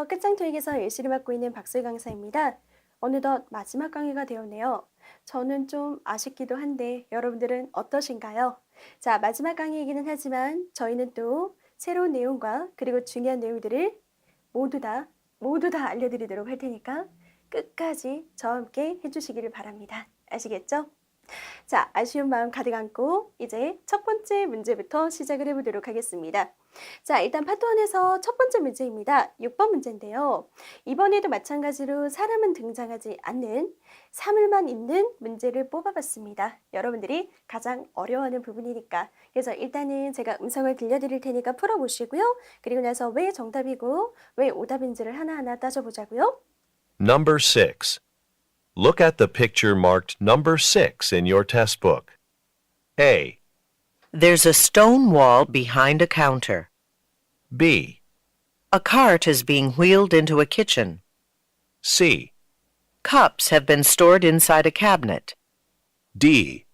안녕하세요. 끝장토익에서 예시를 맡고 있는 박슬 강사입니다. 어느덧 마지막 강의가 되었네요. 저는 좀 아쉽기도 한데 여러분들은 어떠신가요? 자, 마지막 강의이기는 하지만 저희는 또 새로운 내용과 그리고 중요한 내용들을 모두 다 알려드리도록 할 테니까 끝까지 저와 함께 해주시기를 바랍니다. 아시겠죠? 자, 아쉬운 마음 가득 안고 이제 첫 번째 문제부터 시작을 해보도록 하겠습니다. 자, 일단 파트 1에서 첫 번째 문제입니다. 6번 문제인데요. 이번에도 마찬가지로 사람은 등장하지 않는 사물만 있는 문제를 뽑아봤습니다. 여러분들이 가장 어려워하는 부분이니까. 그래서 일단은 제가 음성을 들려드릴 테니까 풀어보시고요. 그리고 나서 왜 정답이고 왜 오답인지를 하나하나 따져보자고요. Number 6. Look at the picture marked number 6 in your test book. A, There's a stone wall behind a counter. B, A cart is being wheeled into a kitchen. C, Cups have been stored inside a cabinet. D.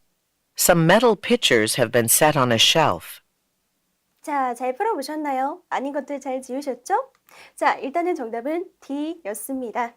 Some metal pitchers have been set on a shelf. 자, 잘 풀어보셨나요? 아닌 것들 잘 지우셨죠? 자, 일단은 정답은 D였습니다.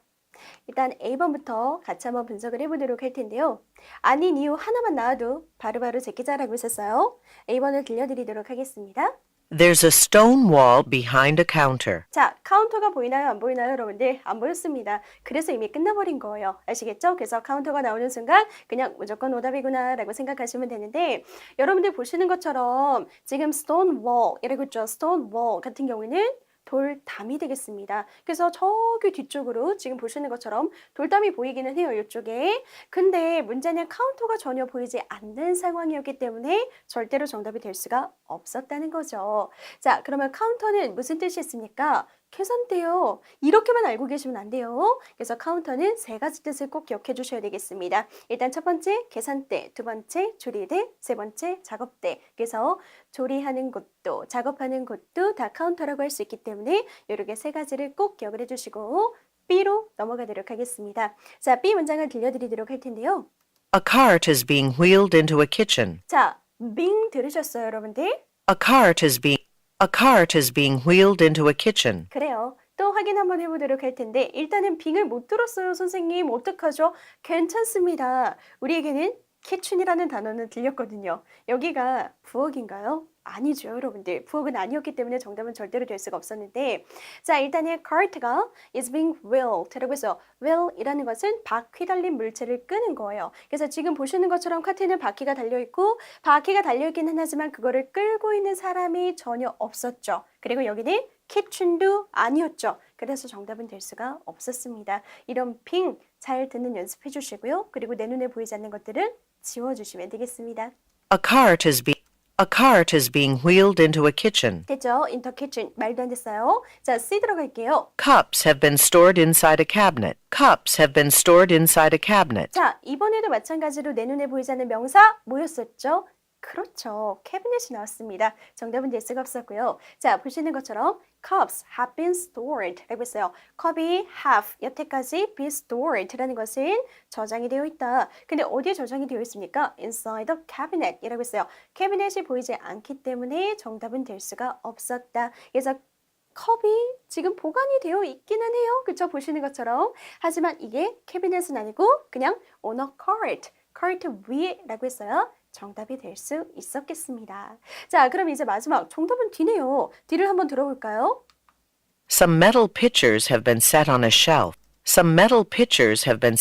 일단 A번부터 같이 한번 분석을 해보도록 할 텐데요. 아닌 이유 하나만 나와도 바로바로 제끼 잘하고 있었어요. A번을 들려드리도록 하겠습니다. There's a stone wall behind a counter. 자, 카운터가 보이나요? 안 보이나요, 여러분들? 안 보였습니다. 그래서 이미 끝나버린 거예요. 아시겠죠? 그래서 카운터가 나오는 순간 그냥 무조건 오답이구나 라고 생각하시면 되는데 여러분들 보시는 것처럼 지금 stone wall 이라고 있죠? stone wall 같은 경우에는 돌담이 되겠습니다. 그래서 저기 뒤쪽으로 지금 보시는 것처럼 돌담이 보이기는 해요. 이쪽에. 근데 문제는 카운터가 전혀 보이지 않는 상황이었기 때문에 절대로 정답이 될 수가 없었다는 거죠. 자, 그러면 카운터는 무슨 뜻이 있습니까? 계산대요. 이렇게만 알고 계시면 안 돼요. 그래서 카운터는 세 가지 뜻을 꼭 기억해 주셔야 되겠습니다. 일단 첫 번째 계산대, 두 번째 조리대, 세 번째 작업대. 그래서 조리하는 곳도 작업하는 곳도 다 카운터라고 할 수 있기 때문에 이렇게 세 가지를 꼭 기억을 해주시고 B로 넘어가도록 하겠습니다. 자, B 문장을 들려드리도록 할 텐데요. A cart is being wheeled into a kitchen. 자, 빙 들으셨어요, 여러분들? A cart is being wheeled into a kitchen. 그래요. 또 확인 한번 해보도록 할 텐데 일단은 빙을 못 들었어요, 선생님. 어떡하죠? 괜찮습니다. 우리에게는 kitchen이라는 단어는 들렸거든요. 여기가 부엌인가요? 아니죠, 여러분들. 부엌은 아니었기 때문에 정답은 절대로 될 수가 없었는데 자, 일단은 cart가 is being wheeled 라고 해서 wheel이라는 것은 바퀴 달린 물체를 끄는 거예요. 그래서 지금 보시는 것처럼 카트에는 바퀴가 달려있고 바퀴가 달려있기는 하지만 그거를 끌고 있는 사람이 전혀 없었죠. 그리고 여기는 kitchen도 아니었죠. 그래서 정답은 될 수가 없었습니다. 이런 빙 잘 듣는 연습해 주시고요. 그리고 내 눈에 보이지 않는 것들은 지워주시면 되겠습니다. A cart is being wheeled into a kitchen. 됐죠? into kitchen 말도 안 됐어요. 자, C 들어갈게요. Cups have been stored inside a cabinet. Cups have been stored inside a cabinet. 자, 이번에도 마찬가지로 내 눈에 보이지 않는 명사 뭐였었죠? 그렇죠. 캐비넷이 나왔습니다. 정답은 될 수가 없었고요. 자, 보시는 것처럼 cups have been stored 라고 했어요. 컵이 have, 여태까지 be stored 라는 것은 저장이 되어 있다. 근데 어디에 저장이 되어 있습니까? inside the cabinet 이라고 했어요. 캐비넷이 보이지 않기 때문에 정답은 될 수가 없었다. 그래서 컵이 지금 보관이 되어 있기는 해요. 그쵸? 보시는 것처럼. 하지만 이게 캐비넷은 아니고 그냥 on a cart 위에 라고 했어요. 정답이 될 수 있었겠습니다. 자, 그럼 이제 마지막 정답은 D네요. D를 한번 들어볼까요? Some metal pitchers have been set on a shelf. Some metal pitchers have been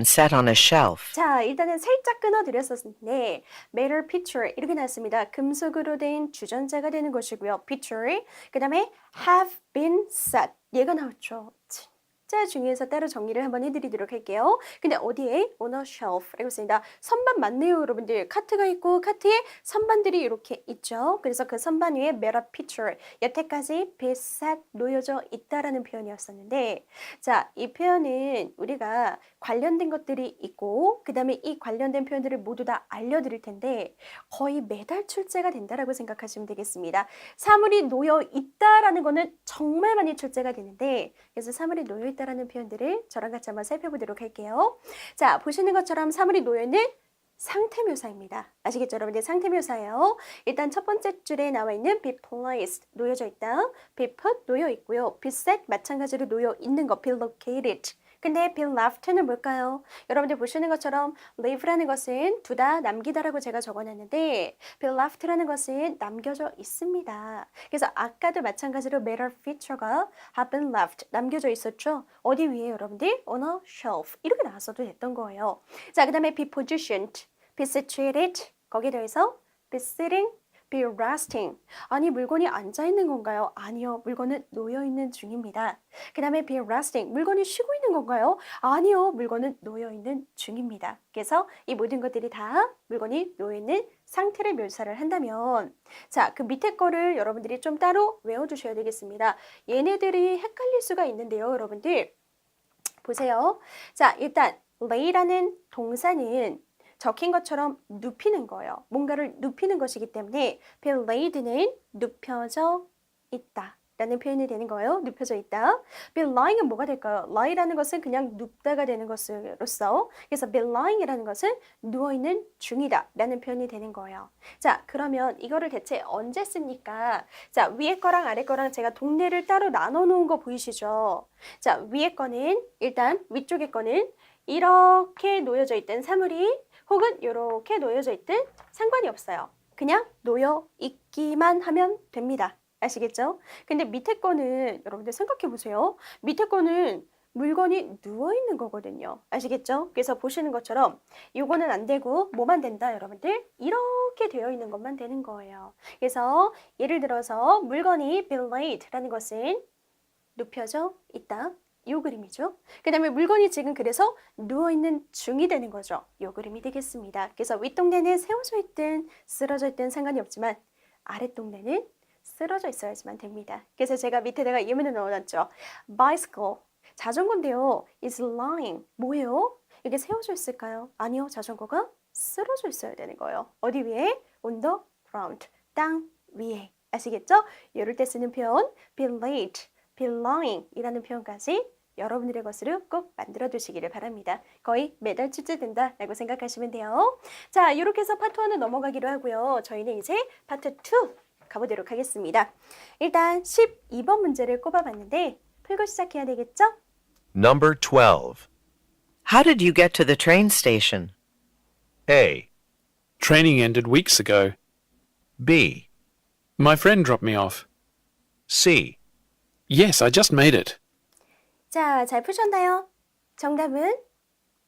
set on a shelf. 자, 일단은 살짝 끊어드렸었는데 metal pitcher 이렇게 나왔습니다. 금속으로 된 주전자가 되는 것이고요. pitcher, 그 다음에 have been set 얘가 나왔죠. 진짜 중요해서 따로 정리를 한번 해드리도록 할게요. 근데 어디에? on a shelf라고 있습니다. 선반 맞네요, 여러분들. 카트가 있고 카트에 선반들이 이렇게 있죠. 그래서 그 선반 위에 metal pitcher, 여태까지 be set, 놓여져 있다라는 표현이었었는데 자, 이 표현은 우리가 관련된 것들이 있고 그 다음에 이 관련된 표현들을 모두 다 알려드릴 텐데 거의 매달 출제가 된다라고 생각하시면 되겠습니다. 사물이 놓여 있다라는 거는 정말 많이 출제가 되는데 그래서 사물이 놓여 있다라는 표현들을 저랑 같이 한번 살펴보도록 할게요. 자, 보시는 것처럼 사물이 놓여 있는 상태 묘사입니다. 아시겠죠, 여러분들? 상태 묘사예요. 일단 첫 번째 줄에 나와 있는 be placed, 놓여져 있다. be put, 놓여 있고요. be set, 마찬가지로 놓여 있는 거, be located. 근데 be left는 뭘까요? 여러분들 보시는 것처럼 leave라는 것은 두다, 남기다라고 제가 적어놨는데 be left라는 것은 남겨져 있습니다. 그래서 아까도 마찬가지로 matter feature가 have been left, 남겨져 있었죠? 어디 위에 여러분들? on a shelf. 이렇게 나왔어도 됐던 거예요. 자, 그 다음에 be positioned, be situated, 거기에 더해서 be sitting, be resting. 아니, 물건이 앉아있는 건가요? 아니요, 물건은 놓여있는 중입니다. 그 다음에 be resting, 물건이 쉬고 있는 건가요? 아니요, 물건은 놓여있는 중입니다. 그래서 이 모든 것들이 다 물건이 놓여있는 상태를 묘사를 한다면, 자, 그 밑에 거를 여러분들이 좀 따로 외워두셔야 되겠습니다. 얘네들이 헷갈릴 수가 있는데요, 여러분들. 보세요. 자, 일단 lay라는 동사는 적힌 것처럼 눕히는 거예요. 뭔가를 눕히는 것이기 때문에 be laid는 눕혀져 있다 라는 표현이 되는 거예요. 눕혀져 있다. be lying은 뭐가 될까요? lie라는 것은 그냥 눕다가 되는 것으로서, 그래서 be lying이라는 것은 누워있는 중이다 라는 표현이 되는 거예요. 자, 그러면 이거를 대체 언제 씁니까? 자, 위에 거랑 아래 거랑 제가 동네를 따로 나눠 놓은 거 보이시죠? 자, 위에 거는 일단 위쪽에 거는 이렇게 놓여져 있던 사물이 혹은 이렇게 놓여져 있든 상관이 없어요. 그냥 놓여 있기만 하면 됩니다. 아시겠죠? 근데 밑에 거는 여러분들 생각해 보세요. 밑에 거는 물건이 누워 있는 거거든요. 아시겠죠? 그래서 보시는 것처럼 요거는 안 되고 뭐만 된다, 여러분들? 이렇게 되어 있는 것만 되는 거예요. 그래서 예를 들어서 물건이 be laid라는 것은 눕혀져 있다. 요 그림이죠. 그 다음에 물건이 지금 그래서 누워있는 중이 되는 거죠. 요 그림이 되겠습니다. 그래서 윗동네는 세워져 있든 쓰러져 있든 상관이 없지만 아랫동네는 쓰러져 있어야지만 됩니다. 그래서 제가 밑에다가 예문을 넣어놨죠. bicycle, 자전거인데요. is lying, 뭐예요? 이게 세워져 있을까요? 아니요, 자전거가 쓰러져 있어야 되는 거예요. 어디 위에? on the ground, 땅 위에. 아시겠죠? 이럴 때 쓰는 표현 be laid, be lying 이라는 표현까지 여러분들의 것으로 꼭 만들어 두시기를 바랍니다. 거의 매달 출제된다 라고 생각하시면 돼요. 자, 이렇게 해서 파트 1은 넘어가기로 하고요. 저희는 이제 파트 2 가보도록 하겠습니다. 일단 12번 문제를 꼽아봤는데 풀고 시작해야 되겠죠? Number 12. How did you get to the train station? A, Training ended weeks ago. B, My friend dropped me off. C. Yes, I just made it. 자, 잘 푸셨나요? 정답은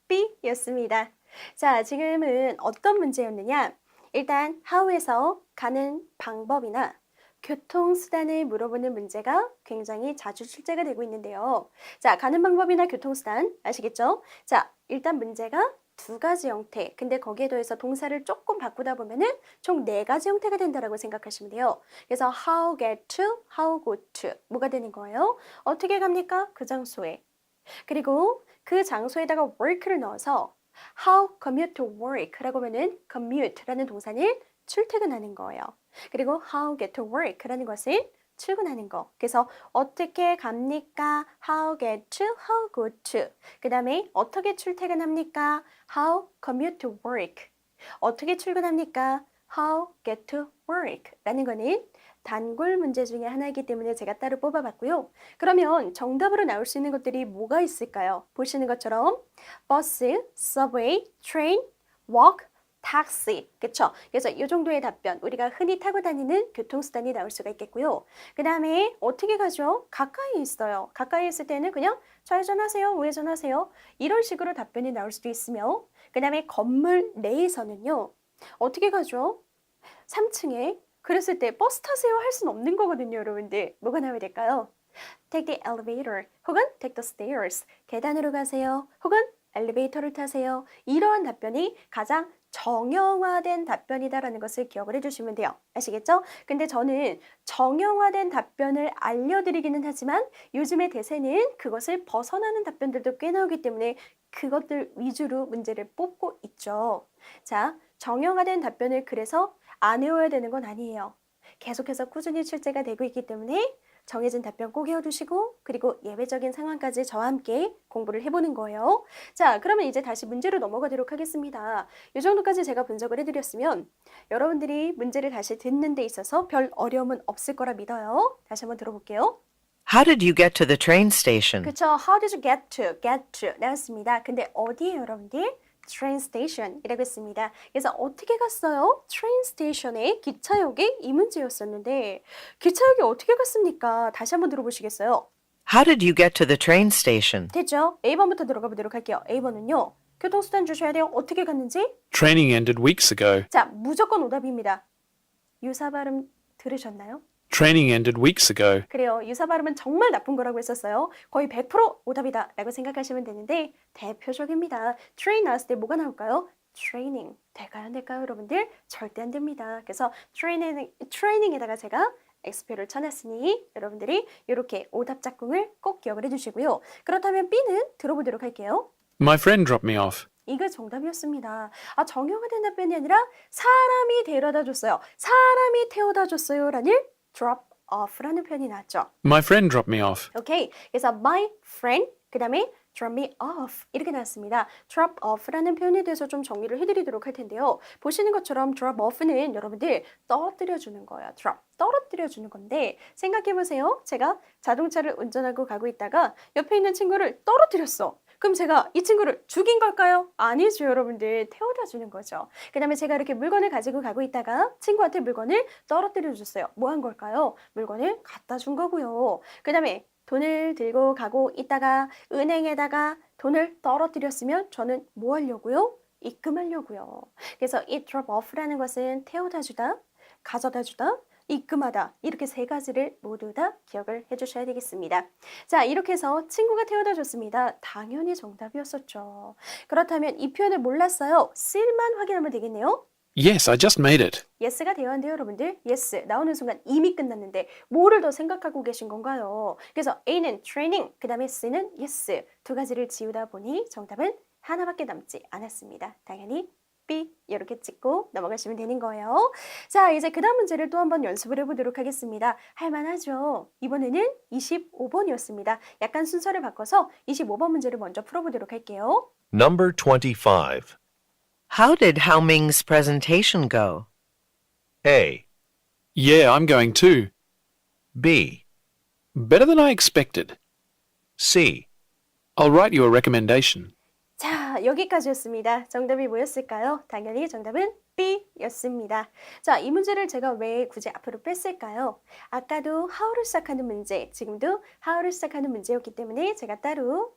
B였습니다. 자, 지금은 어떤 문제였느냐? 일단 how에서 가는 방법이나 교통수단을 물어보는 문제가 굉장히 자주 출제가 되고 있는데요. 자, 가는 방법이나 교통수단 아시겠죠? 자, 일단 문제가 두 가지 형태. 근데 거기에 더해서 동사를 조금 바꾸다 보면은 총 네 가지 형태가 된다라고 생각하시면 돼요. 그래서 how get to, how go to. 뭐가 되는 거예요? 어떻게 갑니까? 그 장소에. 그리고 그 장소에다가 work를 넣어서 how commute to work라고 하면은 commute라는 동사는 출퇴근하는 거예요. 그리고 how get to work라는 것은 출근하는 거. 그래서 어떻게 갑니까? How get to, how go to. 그 다음에 어떻게 출퇴근합니까? How commute to work. 어떻게 출근합니까? How get to work. 라는 거는 단골 문제 중에 하나이기 때문에 제가 따로 뽑아봤고요. 그러면 정답으로 나올 수 있는 것들이 뭐가 있을까요? 보시는 것처럼 버스, subway, train, walk, taxi. 그쵸? 그래서 이 정도의 답변, 우리가 흔히 타고 다니는 교통수단이 나올 수가 있겠고요. 그 다음에 어떻게 가죠? 가까이 있어요. 가까이 있을 때는 그냥 좌회전하세요, 우회전하세요. 이런 식으로 답변이 나올 수도 있으며, 그 다음에 건물 내에서는요. 어떻게 가죠? 3층에 그랬을 때 버스 타세요 할 수는 없는 거거든요, 여러분들. 뭐가 나와야 될까요? Take the elevator 혹은 take the stairs. 계단으로 가세요 혹은 엘리베이터를 타세요. 이러한 답변이 가장 정형화된 답변이다라는 것을 기억을 해주시면 돼요. 아시겠죠? 근데 저는 정형화된 답변을 알려드리기는 하지만 요즘의 대세는 그것을 벗어나는 답변들도 꽤 나오기 때문에 그것들 위주로 문제를 뽑고 있죠. 자, 정형화된 답변을 그래서 안 외워야 되는 건 아니에요. 계속해서 꾸준히 출제가 되고 있기 때문에 정해진 답변 꼭 외워두시고 그리고 예외적인 상황까지 저와 함께 공부를 해보는 거예요. 자, 그러면 이제 다시 문제로 넘어가도록 하겠습니다. 이 정도까지 제가 분석을 해드렸으면 여러분들이 문제를 다시 듣는 데 있어서 별 어려움은 없을 거라 믿어요. 다시 한번 들어볼게요. How did you get to the train station? 그쵸? How did you get to 나왔습니다. 근데 어디에 여러분들? train station이라고 했습니다. 그래서 어떻게 갔어요? train station에 기차역에 이 문제였었는데 기차역에 어떻게 갔습니까? 다시 한번 들어보시겠어요? How did you get to the train station? 됐죠? A번부터 들어가 보도록 할게요. A번은요. 교통수단 주셔야 돼요. 어떻게 갔는지? Training ended weeks ago. 자, 무조건 오답입니다. 유사 발음 들으셨나요? Training ended weeks ago. 그래요. 유사 발음은 정말 나쁜 거라고 했었어요. 거의 100% 오답이다 라고 생각하시면 되는데 대표적입니다. train 나왔을 때 뭐가 나올까요? training. 될까요? 안 될까요? 여러분들? 절대 안 됩니다. 그래서 training에다가 제가 X표를 쳐놨으니 여러분들이 이렇게 오답 짝꿍을 꼭 기억을 해주시고요. 그렇다면 B는 들어보도록 할게요. My friend dropped me off. 이거 정답이었습니다. 아, 정형화된 답변이 아니라 사람이 데려다 줬어요. 사람이 태워다 줬어요. 라는 drop off라는 표현이 나왔죠. My friend dropped me off. 오케이. 그래서 my friend, 그 다음에 drop me off 이렇게 나왔습니다. drop off라는 표현에 대해서 좀 정리를 해드리도록 할 텐데요. 보시는 것처럼 drop off는 여러분들 떨어뜨려주는 거예요. drop, 떨어뜨려주는 건데 생각해보세요. 제가 자동차를 운전하고 가고 있다가 옆에 있는 친구를 떨어뜨렸어. 그럼 제가 이 친구를 죽인 걸까요? 아니죠, 여러분들. 태워다 주는 거죠. 그 다음에 제가 이렇게 물건을 가지고 가고 있다가 친구한테 물건을 떨어뜨려 줬어요. 뭐 한 걸까요? 물건을 갖다 준 거고요. 그 다음에 돈을 들고 가고 있다가 은행에다가 돈을 떨어뜨렸으면 저는 뭐 하려고요? 입금하려고요. 그래서 이 drop off라는 것은 태워다 주다, 가져다 주다, 입금하다 이렇게 세 가지를 모두 다 기억을 해주셔야 되겠습니다. 자, 이렇게 해서 친구가 태워다 줬습니다. 당연히 정답이었었죠. 그렇다면 이 표현을 몰랐어요. C만 확인하면 되겠네요. Yes, I just made it. yes가 되었는데요, 여러분들. yes 나오는 순간 이미 끝났는데 뭐를 더 생각하고 계신 건가요? 그래서 A는 training, 그 다음에 C는 yes 두 가지를 지우다 보니 정답은 하나밖에 남지 않았습니다. 당연히 B 이렇게 찍고 넘어가시면 되는 거예요. 자, 이제 그 다음 문제를 또 한번 연습을 해보도록 하겠습니다. 할만하죠? 이번에는 25번이었습니다. 약간 순서를 바꿔서 25번 문제를 먼저 풀어보도록 할게요. Number 25. How did Hao Ming's presentation go? A, Yeah, I'm going too. B, Better than I expected. C, I'll write you a recommendation. 자, 여기까지였습니다. 정답이 뭐였을까요? 당연히 정답은 B였습니다. 자, 이 문제를 제가 왜 굳이 앞으로 뺐을까요? 아까도 how를 시작하는 문제, 지금도 how를 시작하는 문제였기 때문에 제가 따로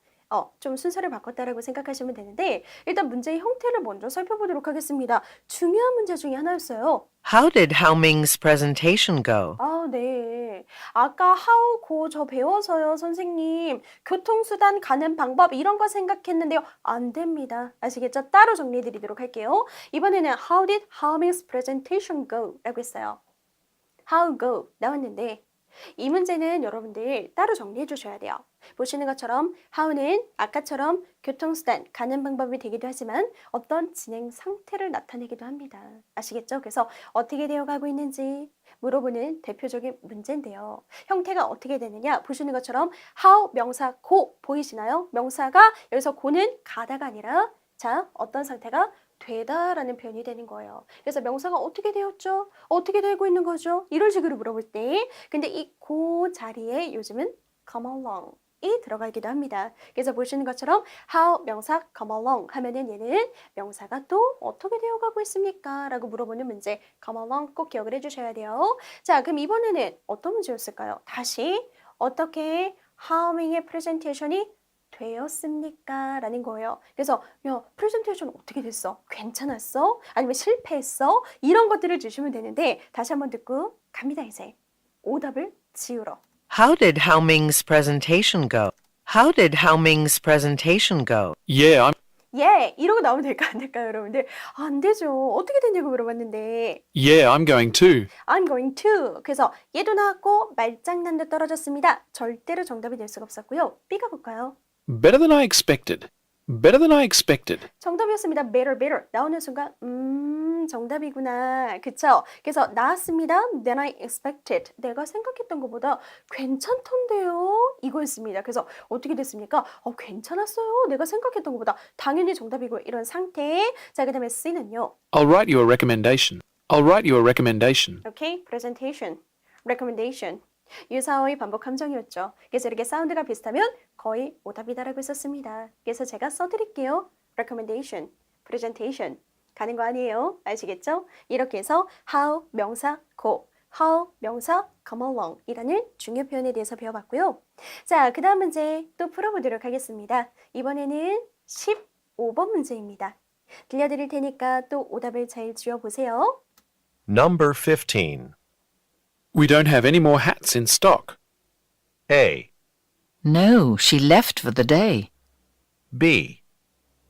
좀 순서를 바꿨다라고 생각하시면 되는데 일단 문제의 형태를 먼저 살펴보도록 하겠습니다. 중요한 문제 중에 하나였어요. How did Hao Ming's presentation go? 아, 네. 아까 how go 저 배워서요, 선생님. 교통수단 가는 방법 이런 거 생각했는데요. 안 됩니다. 아시겠죠? 따로 정리해 드리도록 할게요. 이번에는 how did Hao Ming's presentation go? 라고 했어요. how go 나왔는데 이 문제는 여러분들 따로 정리해 주셔야 돼요. 보시는 것처럼 how는 아까처럼 교통수단, 가는 방법이 되기도 하지만 어떤 진행 상태를 나타내기도 합니다. 아시겠죠? 그래서 어떻게 되어가고 있는지 물어보는 대표적인 문제인데요. 형태가 어떻게 되느냐 보시는 것처럼 how 명사 go 보이시나요? 명사가 여기서 go는 가다가 아니라 자, 어떤 상태가 되다라는 표현이 되는 거예요. 그래서 명사가 어떻게 되었죠? 어떻게 되고 있는 거죠? 이런 식으로 물어볼 때 근데 이 그 자리에 요즘은 come along 이 들어가기도 합니다. 그래서 보시는 것처럼 how 명사 come along 하면은 얘는 명사가 또 어떻게 되어가고 있습니까? 라고 물어보는 문제 come along 꼭 기억을 해주셔야 돼요. 자, 그럼 이번에는 어떤 문제였을까요? 다시 어떻게 Hao Ming의 프레젠테이션이 되었습니까? 라는 거예요. 그래서 야, 프레젠테이션 어떻게 됐어? 괜찮았어? 아니면 실패했어? 이런 것들을 주시면 되는데 다시 한번 듣고 갑니다. 이제 오답을 지우러. How did Hao Ming's presentation go? How did Hao Ming's presentation go? Yeah, I'm 예, 이러고 나오면 될까 안 될까요, 여러분들? 안 되죠. 어떻게 됐냐고 물어봤는데 Yeah, I'm going too. I'm going to. 그래서 얘도 나왔고 말장난도 떨어졌습니다. 절대로 정답이 될 수가 없었고요. B가 볼까요? Better than I expected. Better than I expected. 정답이었습니다. better, better. 나오는 순간, 정답이구나. 그쵸? 그래서 나왔습니다. Than I expected. 내가 생각했던 것보다 괜찮던데요. 이거였습니다. 그래서 어떻게 됐습니까? 괜찮았어요. 내가 생각했던 것보다 당연히 정답이고 이런 상태. 자, 그 다음에 C는요. I'll write you a recommendation. I'll write you a recommendation. 오케이, presentation, recommendation. 유사어의 반복 함정이었죠. 그래서 이렇게 사운드가 비슷하면 거의 오답이다라고 썼습니다. 그래서 제가 써드릴게요. recommendation, presentation. 가는 거 아니에요. 아시겠죠? 이렇게 해서 how 명사 go, how 명사 come along 이라는 중요 표현에 대해서 배워봤고요. 자, 그 다음 문제 또 풀어보도록 하겠습니다. 이번에는 15번 문제입니다. 들려드릴 테니까 또 오답을 잘 지어보세요. Number 15. We don't have any more hats in stock. A, No, she left for the day. B,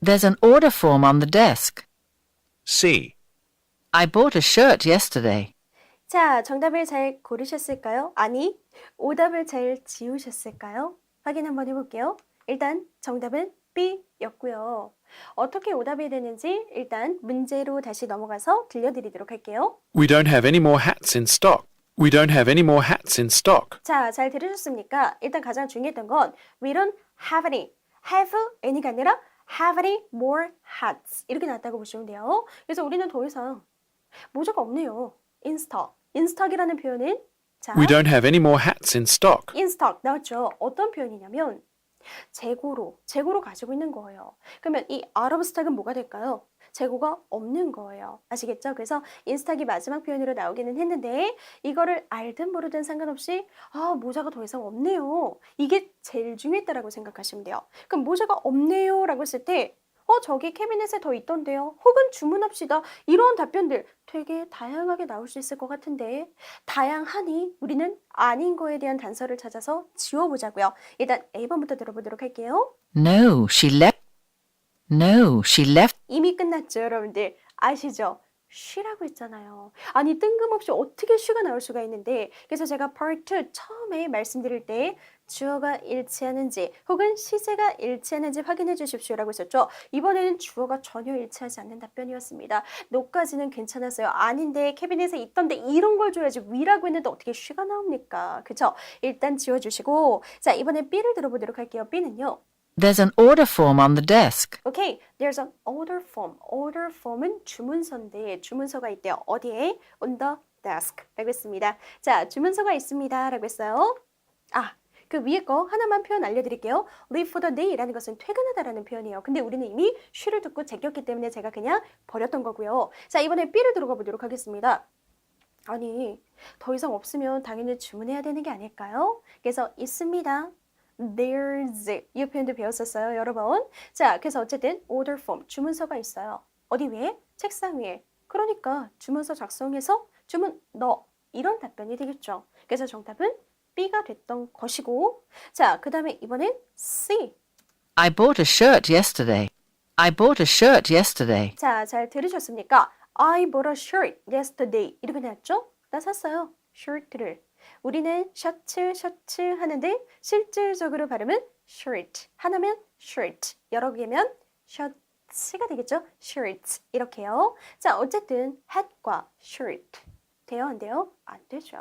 There's an order form on the desk. C, I bought a shirt yesterday. 자, 정답을 잘 고르셨을까요? 아니, 오답을 잘 지우셨을까요? 확인 한번 해볼게요. 일단 정답은 B였고요. 어떻게 오답이 되는지 일단 문제로 다시 넘어가서 들려드리도록 할게요. We don't have any more hats in stock. We don't have any more hats in stock. 자, 잘 들으셨습니까? 일단 가장 중요했던 건 We don't have any, have any가 아니라 have any more hats 이렇게 나왔다고 보시면 돼요. 그래서 우리는 더 이상 모자가 없네요. in stock, in stock이라는 표현은 자, We don't have any more hats in stock. in stock 나왔죠. 어떤 표현이냐면 재고로 가지고 있는 거예요. 그러면 이 out of stock은 뭐가 될까요? 재고가 없는 거예요. 아시겠죠? 그래서 in stock이 마지막 표현으로 나오기는 했는데 이거를 알든 모르든 상관없이 모자가 더 이상 없네요. 이게 제일 중요했다라고 생각하시면 돼요. 그럼 모자가 없네요 라고 했을 때 저기 캐비넷에 더 있던데요. 혹은 주문합시다. 이런 답변들 되게 다양하게 나올 수 있을 것 같은데 다양하니 우리는 아닌 거에 대한 단서를 찾아서 지워보자고요. 일단 A번부터 들어보도록 할게요. No, she left. No, she left. 이미 끝났죠, 여러분들. 아시죠? 쉬라고 했잖아요. 아니, 뜬금없이 어떻게 쉬가 나올 수가 있는데 그래서 제가 part 2 처음에 말씀드릴 때 주어가 일치하는지 혹은 시제가 일치하는지 확인해 주십시오라고 했었죠. 이번에는 주어가 전혀 일치하지 않는 답변이었습니다. 노까지는 괜찮았어요. 아닌데 캐비넷에 있던데 이런 걸 줘야지 위라고 했는데 어떻게 쉬가 나옵니까? 그쵸? 일단 지워주시고 자, 이번에 B를 들어보도록 할게요. B는요. There's an order form on the desk. 오케이, there's an order form. order form은 주문서인데 주문서가 있대요. 어디에? on the desk 라고 했습니다. 자, 주문서가 있습니다 라고 했어요. 그 위에 거 하나만 표현 알려드릴게요. leave for the day 라는 것은 퇴근하다라는 표현이에요. 근데 우리는 이미 쉬를 듣고 제꼈기 때문에 제가 그냥 버렸던 거고요. 자, 이번에 B를 들어가 보도록 하겠습니다. 아니, 더 이상 없으면 당연히 주문해야 되는 게 아닐까요? 그래서 있습니다. There's 이 표현도 배웠었어요, 여러 번. 자, 그래서 어쨌든 order form 주문서가 있어요. 어디 위에? 책상 위에. 그러니까 주문서 작성해서 주문 넣어 이런 답변이 되겠죠. 그래서 정답은 B가 됐던 것이고 자, 그 다음에 이번엔 C. I bought a shirt yesterday. I bought a shirt yesterday. 자, 잘 들으셨습니까? I bought a shirt yesterday 이렇게 나왔죠? 나 샀어요. shirt를. 우리는 셔츠 하는데 실질적으로 발음은 shirt. 하나면 shirt, 여러 개면 셔츠가 되겠죠? shirt 이렇게요. 자, 어쨌든 hat과 shirt 돼요, 안 돼요? 안 되죠.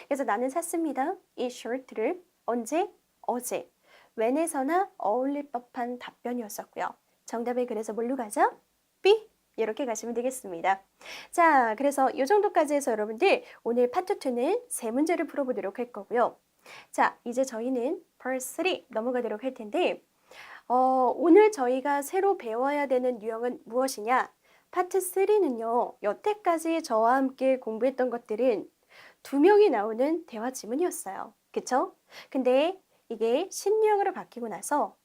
그래서 나는 샀습니다. 이 shirt를 언제? 어제. when에서나 어울릴 법한 답변이었었고요. 정답을 그래서 뭘로 가죠? B. 이렇게 가시면 되겠습니다. 자, 그래서 이 정도까지 해서 여러분들 오늘 파트 2는 세 문제를 풀어보도록 할 거고요. 자, 이제 저희는 part 3 넘어가도록 할 텐데 오늘 저희가 새로 배워야 되는 유형은 무엇이냐? 파트 3는요. 여태까지 저와 함께 공부했던 것들은 2명이 나오는 대화 지문이었어요. 그쵸? 근데 이게 신유형으로 바뀌고 나서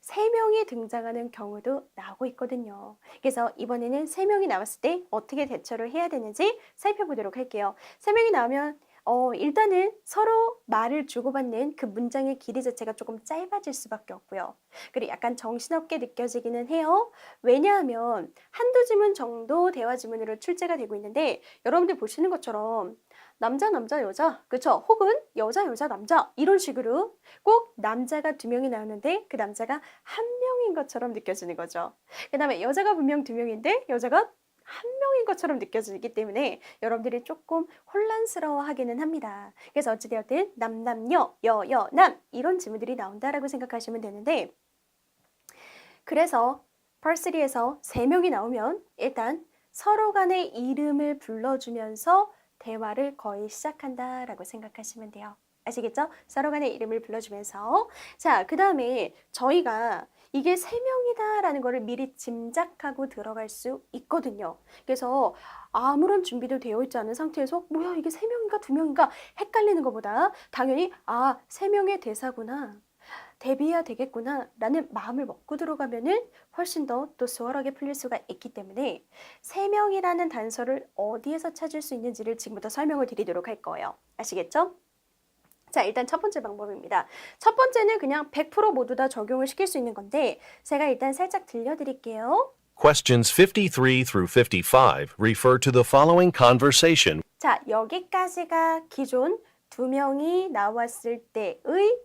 3명이 등장하는 경우도 나오고 있거든요. 그래서 이번에는 3명이 나왔을 때 어떻게 대처를 해야 되는지 살펴보도록 할게요. 3명이 나오면 일단은 서로 말을 주고받는 그 문장의 길이 자체가 조금 짧아질 수밖에 없고요. 그리고 약간 정신없게 느껴지기는 해요. 왜냐하면 한두 지문 정도 대화 지문으로 출제가 되고 있는데 여러분들 보시는 것처럼 남자, 여자, 그쵸? 혹은 여자, 남자 이런 식으로 꼭 남자가 2명이 나오는데 그 남자가 1명인 것처럼 느껴지는 거죠. 그 다음에 여자가 분명 2명인데 여자가 한 명인 것처럼 느껴지기 때문에 여러분들이 조금 혼란스러워하기는 합니다. 그래서 어찌되었든 남남여, 여여남 이런 지문들이 나온다라고 생각하시면 되는데 그래서 parsley에서 3명이 나오면 일단 서로 간의 이름을 불러주면서 대화를 거의 시작한다라고 생각하시면 돼요. 아시겠죠? 서로 간의 이름을 불러주면서 자, 그 다음에 저희가 이게 3명이다라는 거를 미리 짐작하고 들어갈 수 있거든요. 그래서 아무런 준비도 되어 있지 않은 상태에서 뭐야 이게 3명인가 2명인가 헷갈리는 것보다 당연히 3명의 대사구나. 대비해야 되겠구나 라는 마음을 먹고 들어가면은 훨씬 더 또 수월하게 풀릴 수가 있기 때문에 3명이라는 단서를 어디에서 찾을 수 있는지를 지금부터 설명을 드리도록 할 거예요. 아시겠죠? 자, 일단 첫 번째 방법입니다. 첫 번째는 그냥 100% 모두 다 적용을 시킬 수 있는 건데 제가 일단 살짝 들려드릴게요. Questions 53 through 55 refer to the following conversation. 자, 여기까지가 기존 2명이 나왔을 때의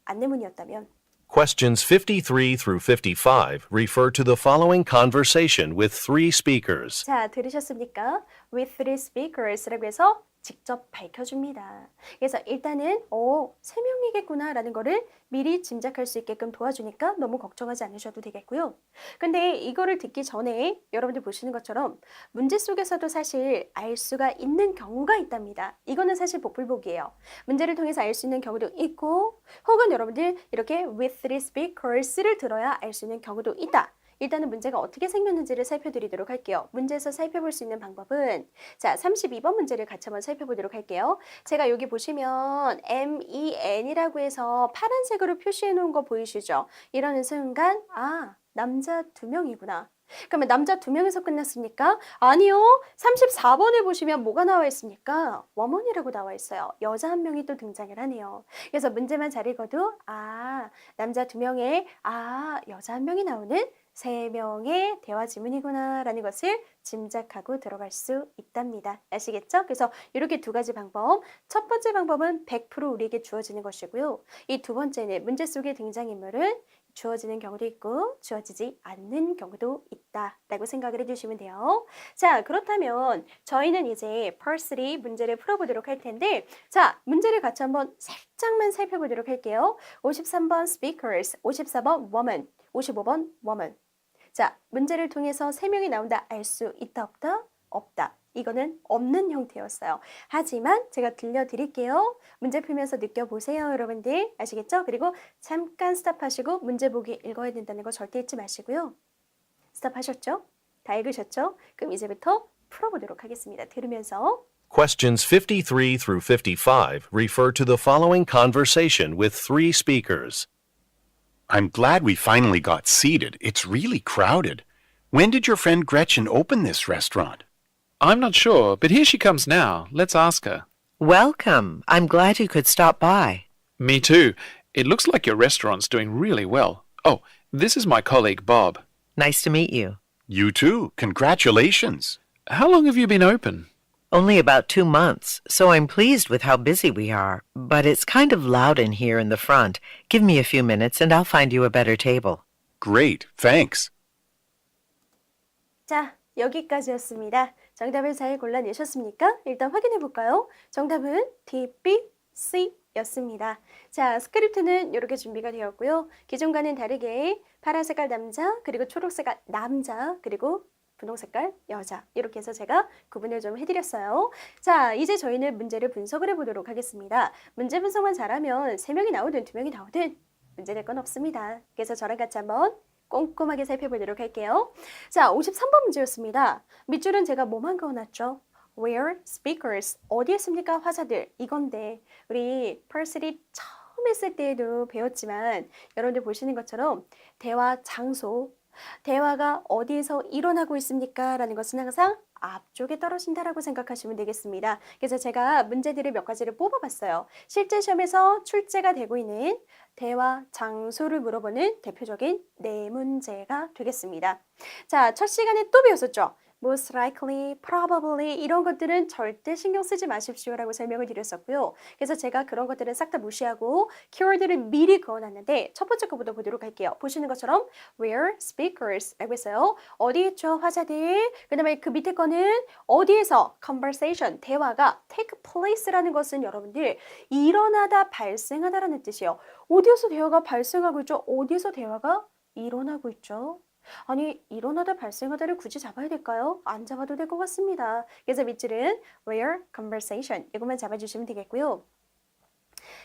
안내문이었다면 Questions 53 through 55 refer to the following conversation with 3 speakers. 자, 들으셨습니까? With three speakers라고 해서 직접 밝혀줍니다. 그래서 일단은 3명이겠구나 라는 거를 미리 짐작할 수 있게끔 도와주니까 너무 걱정하지 않으셔도 되겠고요. 근데 이거를 듣기 전에 여러분들 보시는 것처럼 문제 속에서도 사실 알 수가 있는 경우가 있답니다. 이거는 사실 복불복이에요. 문제를 통해서 알 수 있는 경우도 있고 혹은 여러분들 이렇게 with three speakers를 들어야 알 수 있는 경우도 있다. 일단은 문제가 어떻게 생겼는지를 살펴드리도록 할게요. 문제에서 살펴볼 수 있는 방법은 자 32번 문제를 같이 한번 살펴보도록 할게요. 제가 여기 보시면 MEN이라고 해서 파란색으로 표시해 놓은 거 보이시죠? 이러는 순간 남자 2명이구나. 그러면 남자 2명에서 끝났습니까? 아니요. 34번에 보시면 뭐가 나와 있습니까? woman이라고 나와 있어요. 여자 1명이 또 등장을 하네요. 그래서 문제만 잘 읽어도 남자 2명에 여자 1명이 나오는 3명의 대화 지문이구나 라는 것을 짐작하고 들어갈 수 있답니다. 아시겠죠? 그래서 이렇게 2가지 방법. 첫 번째 방법은 100% 우리에게 주어지는 것이고요. 이 두 번째는 문제 속의 등장인물은 주어지는 경우도 있고 주어지지 않는 경우도 있다라고 생각을 해주시면 돼요. 자, 그렇다면 저희는 이제 parsley 문제를 풀어보도록 할 텐데 자, 문제를 같이 한번 살짝만 살펴보도록 할게요. 53번 speakers, 54번 woman, 55번 woman. 자, 문제를 통해서 3명이 나온다. 알 수 있다, 없다? 없다. 이거는 없는 형태였어요. 하지만 제가 들려드릴게요. 문제 풀면서 느껴보세요, 여러분들. 아시겠죠? 그리고 잠깐 스탑하시고 문제 보기 읽어야 된다는 거 절대 잊지 마시고요. 스탑하셨죠? 다 읽으셨죠? 그럼 이제부터 풀어보도록 하겠습니다. 들으면서. Questions 53 through 55 refer to the following conversation with 3 speakers. I'm glad we finally got seated. It's really crowded. When did your friend Gretchen open this restaurant? I'm not sure, but here she comes now. Let's ask her. Welcome. I'm glad you could stop by. Me too. It looks like your restaurant's doing really well. Oh, this is my colleague Bob. Nice to meet you. You too. Congratulations. How long have you been open? Only about 2 months, so I'm pleased with how busy we are. But it's kind of loud in here in the front. Give me a few minutes and I'll find you a better table. Great. Thanks. 자, 여기까지였습니다. 정답을 잘 골라내셨습니까? 일단 확인해 볼까요? 정답은 D, B, C 였습니다. 자, 스크립트는 이렇게 준비가 되었고요. 기존과는 다르게 파란 색깔 남자, 그리고 초록 색깔 남자, 그리고 분홍 색깔 여자 이렇게 해서 제가 구분을 좀 해드렸어요. 자, 이제 저희는 문제를 분석을 해보도록 하겠습니다. 문제 분석만 잘하면 3명이 나오든 2명이 나오든 문제될 건 없습니다. 그래서 저랑 같이 한번 꼼꼼하게 살펴보도록 할게요. 자, 53번 문제였습니다. 밑줄은 제가 뭐만 그어놨죠? Where speakers 어디에 있습니까? 화자들 이건데 우리 parsley 처음 했을 때에도 배웠지만 여러분들 보시는 것처럼 대화 장소 대화가 어디에서 일어나고 있습니까? 라는 것은 항상 앞쪽에 떨어진다라고 생각하시면 되겠습니다. 그래서 제가 문제들을 몇 가지를 뽑아봤어요. 실제 시험에서 출제가 되고 있는 대화 장소를 물어보는 대표적인 4문제가 되겠습니다. 자, 첫 시간에 또 배웠었죠. most likely, probably 이런 것들은 절대 신경 쓰지 마십시오라고 설명을 드렸었고요. 그래서 제가 그런 것들은 싹 다 무시하고 키워드를 미리 그어놨는데 첫 번째 거부터 보도록 할게요. 보시는 것처럼 where speakers라고 했어요. 어디 있죠? 화자들. 그 다음에 그 밑에 거는 어디에서 conversation, 대화가 take place라는 것은 여러분들 일어나다, 발생하다라는 뜻이에요. 어디에서 대화가 발생하고 있죠? 어디에서 대화가 일어나고 있죠? 아니, 일어나다 발생하다를 굳이 잡아야 될까요? 안 잡아도 될 것 같습니다. 그래서 밑줄은 where conversation 이것만 잡아주시면 되겠고요.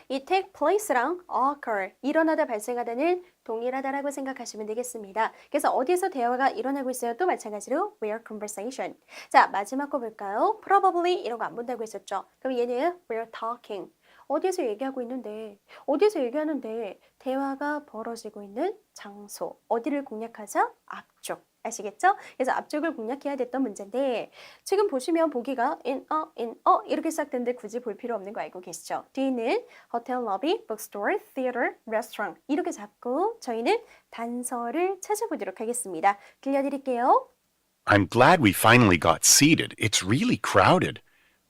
이 take place랑 occur, 일어나다 발생하다는 동일하다라고 생각하시면 되겠습니다. 그래서 어디에서 대화가 일어나고 있어요? 또 마찬가지로 where conversation. 자, 마지막 거 볼까요? probably 이런 거 안 본다고 했었죠. 그럼 얘는 where talking. 어디에서 얘기하고 있는데, 어디에서 얘기하는데 대화가 벌어지고 있는 장소. 어디를 공략하자? 앞쪽. 아시겠죠? 그래서 앞쪽을 공략해야 됐던 문제인데 지금 보시면 보기가 in a 이렇게 시작되는데 굳이 볼 필요 없는 거 알고 계시죠? 뒤에는 hotel lobby, bookstore, theater, restaurant 이렇게 잡고 저희는 단서를 찾아보도록 하겠습니다. 들려드릴게요. I'm glad we finally got seated. It's really crowded.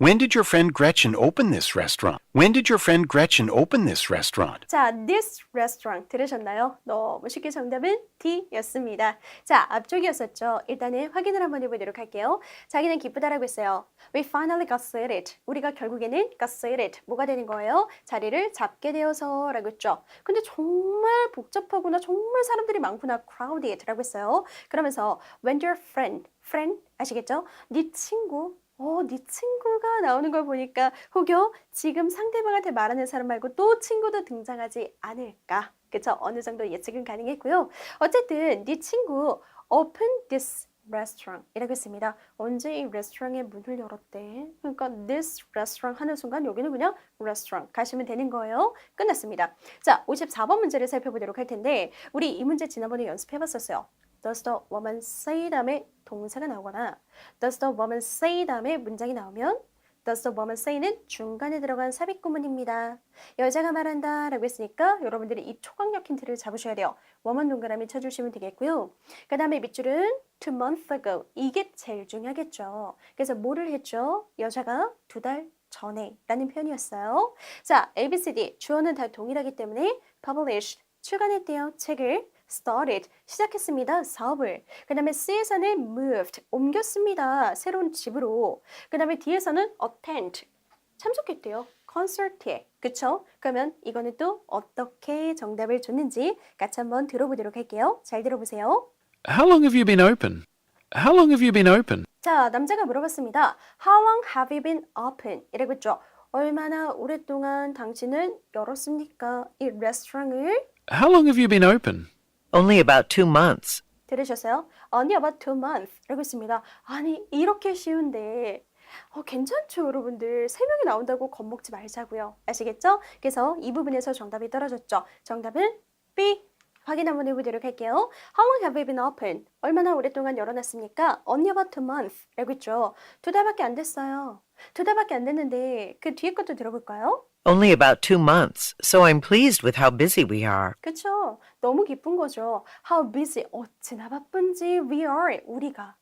When did your friend Gretchen open this restaurant? When did your friend Gretchen open this restaurant? 자, this restaurant 들으셨나요? 너무 쉽게 정답은 D였습니다. 자, 앞쪽이었었죠. 일단은 확인을 한번 해보도록 할게요. 자기는 기쁘다라고 했어요. We finally got seated. 우리가 결국에는 got seated. 뭐가 되는 거예요? 자리를 잡게 되어서 라고 했죠. 근데 정말 복잡하구나. 정말 사람들이 많구나. crowded라고 했어요. 그러면서 when your friend 아시겠죠? 네 친구 네 친구가 나오는 걸 보니까 혹여 지금 상대방한테 말하는 사람 말고 또 친구도 등장하지 않을까? 그쵸? 어느 정도 예측은 가능했고요. 어쨌든 네 친구 open this restaurant 이라고 했습니다. 언제 이 레스토랑의 문을 열었대? 그러니까 this restaurant 하는 순간 여기는 그냥 restaurant 가시면 되는 거예요. 끝났습니다. 자, 54번 문제를 살펴보도록 할 텐데 우리 이 문제 지난번에 연습해봤었어요. Does the woman say 다음에 동사가 나오거나 Does the woman say 다음에 문장이 나오면 Does the woman say는 중간에 들어간 삽입구문입니다. 여자가 말한다 라고 했으니까 여러분들이 이 초강력 힌트를 잡으셔야 돼요. woman 동그라미 쳐주시면 되겠고요. 그 다음에 밑줄은 2 months ago 이게 제일 중요하겠죠. 그래서 뭐를 했죠? 여자가 2달 전에 라는 표현이었어요. 자, ABCD 주어는 다 동일하기 때문에 published 출간했대요. 책을 started 시작했습니다. 사업을. 그 다음에 C에서는 moved 옮겼습니다. 새로운 집으로. 그 다음에 D에서는 attend 참석했대요. 콘서트에. 그쵸? 그러면 이거는 또 어떻게 정답을 줬는지 같이 한번 들어보도록 할게요. 잘 들어보세요. How long have you been open? How long have you been open? 자, 남자가 물어봤습니다. How long have you been open? 이라고 했죠. 얼마나 오랫동안 당신은 열었습니까? 이 레스토랑을. How long have you been open? Only about 2 months. 들으셨어요? Only about 2 months 라고 했습니다. 아니 이렇게 쉬운데 괜찮죠 여러분들. 3명이 나온다고 겁먹지 말자고요. 아시겠죠? 그래서 이 부분에서 정답이 떨어졌죠. 정답은 B. 확인 한번 해보도록 할게요. How long have you been open? 얼마나 오랫동안 열어놨습니까? Only about 2 months 라고 했죠. 2달밖에 안 됐어요. 2달밖에 안 됐는데 그 뒤에 것도 들어볼까요? Only about 2 months, so I'm pleased with how busy we are. 그쵸? 너무 기쁜 거죠. How busy, 어찌나 바쁜지 we are, 우리가.